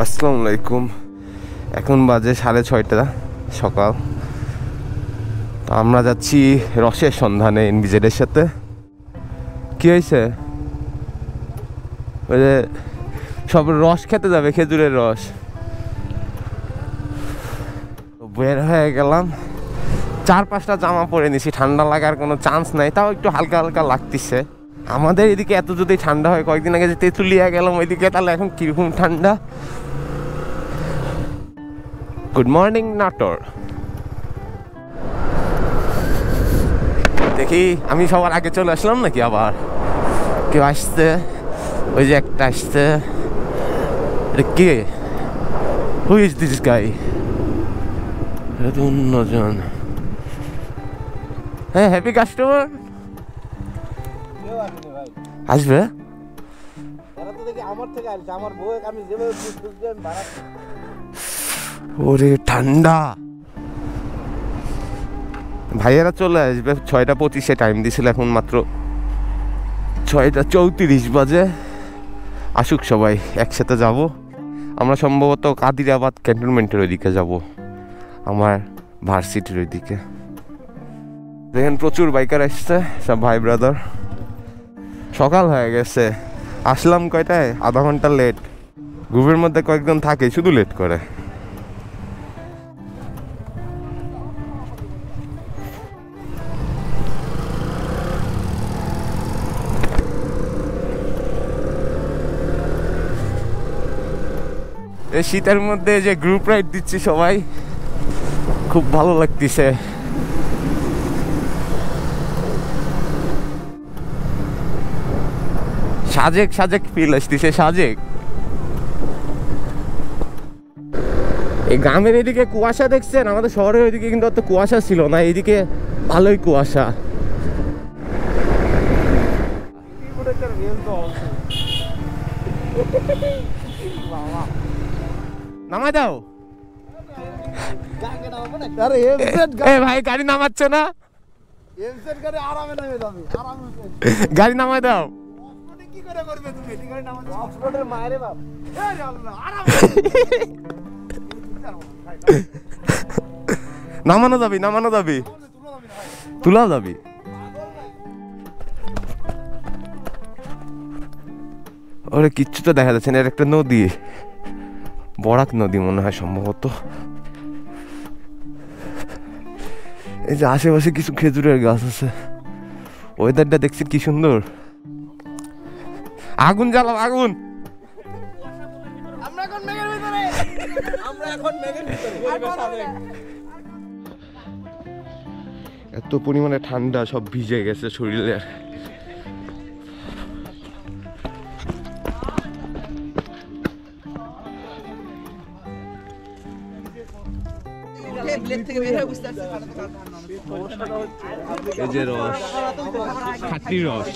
আসসালামু আলাইকুম। এখন বাজে 6:30 সকাল। তো আমরা যাচ্ছি রসের সন্ধানে এনবিজেডের সাথে। কি হয়েছে? ওই যে সব রস খেতে যাবে, খেজুরের রস। বের হয়ে গেলাম, 4-5টা জামা পরে নিছি, ঠান্ডা লাগার কোনো চান্স নাই, তাও একটু হালকা হালকা লাগতেছে। আমাদের এদিকে এত যদি ঠান্ডা হয়, কয়েকদিন আগে যে তেঁতুলিয়া গেলাম ওইদিকে, তাহলে এখন কিরকম ঠান্ডা। Good morning Natore. দেখি আমি সবার আগে চলে আসলাম নাকি আবার কেউ আসছে? ওই যে একটা আসছে, কে? Who is this guy? অন্যজন। হ্যাঁ, হ্যাপি কাস্টমার আসবে। ওরে ঠান্ডা, ভাইয়েরা চলে আসবে 6:25 টাইম দিছিল, এখন মাত্র 6:34 বাজে। আসুক সবাই, একসাথে যাব। আমরা সম্ভবত কাদিরাবাদ ক্যান্টনমেন্টের ওইদিকে যাব, আমার ভার্সিটির ওইদিকে। দেখেন প্রচুর বাইকার আসছে, সব ভাই ব্রাদার। সকাল হয়ে গেছে, আসলাম কয়টায়, আধা ঘন্টা লেট। গ্রুপের মধ্যে কয়েকজন থাকে শুধু লেট করে। এই শীতের মধ্যে যে গ্রুপ রাইড দিচ্ছি সবাই, খুব ভালো লাগতেছে। সাজেক সাজেক ফিল আসতেছে, সাজেক। এই গ্রামের এদিকে কুয়াশা দেখছেন, আমাদের শহরের ওইদিকে কিন্তু অত কুয়াশা ছিল না, এইদিকে ভালোই কুয়াশা। নামাই দাও। ভাই গাড়ি নামাচ্ছ না? গাড়ি নামাই দাও। নামানো যাবি, নামানো যাবি, তুলা যাবি। ওরে কিচ্ছু তো দেখা যাচ্ছে না, এর একটা নদী, বরাক নদী মনে হয় সম্ভবত। এই যে আশেপাশে কিছু খেজুরের গাছ আছে। ওয়েদারটা দেখছি কি সুন্দর। আগুন জ্বালাও, আগুন। এত পরিমাণে ঠান্ডা, সব ভিজে গেছে শরীরে। এই যে রস, খাঁটি রস।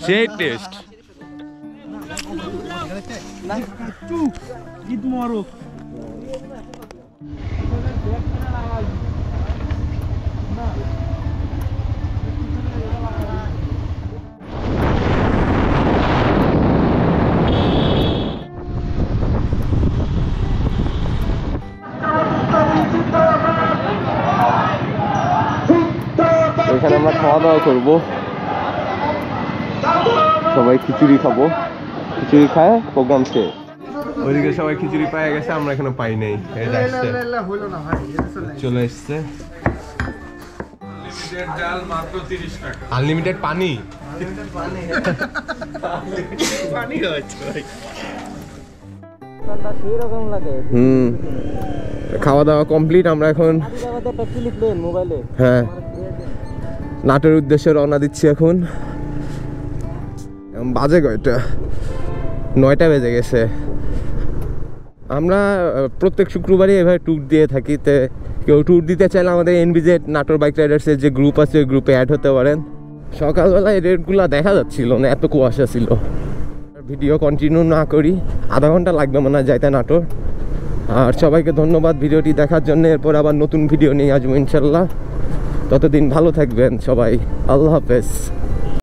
সেই টেস্ট। এখানে আমরা খাওয়া দাওয়া করবো, সবাই খিচুড়ি খাবো। খিচুড়ি খায় প্রোগ্রাম শেষ। ওইদিকে সবাই খিচুড়ি পায়ে গেছে, আমরা এখানে পাই নাই। চলে এসছে আনলিমিটেড পানি। খাওয়া দাওয়া কমপ্লিট, আমরা এখন হ্যাঁ নাটোর উদ্দেশ্যে রওনা দিচ্ছি। এখন বাজে কয়টা? 9টা বেজে গেছে। আমরা প্রত্যেক শুক্রবারই এভাবে ট্যুর দিয়ে থাকি। তে কেউ ট্যুর দিতে চাইলে আমাদের এনবিজেড নাটোর বাইক রাইডার্সের যে গ্রুপ আছে, ওই গ্রুপে অ্যাড হতে পারেন। সকালবেলায় রেটগুলো দেখা যাচ্ছিল না, এত কুয়াশা ছিল। ভিডিও কন্টিনিউ না করি, আধা ঘন্টা লাগবে মনে হয় যাইতে নাটোর। আর সবাইকে ধন্যবাদ ভিডিওটি দেখার জন্য। এরপর আবার নতুন ভিডিও নিয়ে আসবো ইনশাল্লাহ। ততদিন ভালো থাকবেন সবাই। আল্লাহ হাফেজ।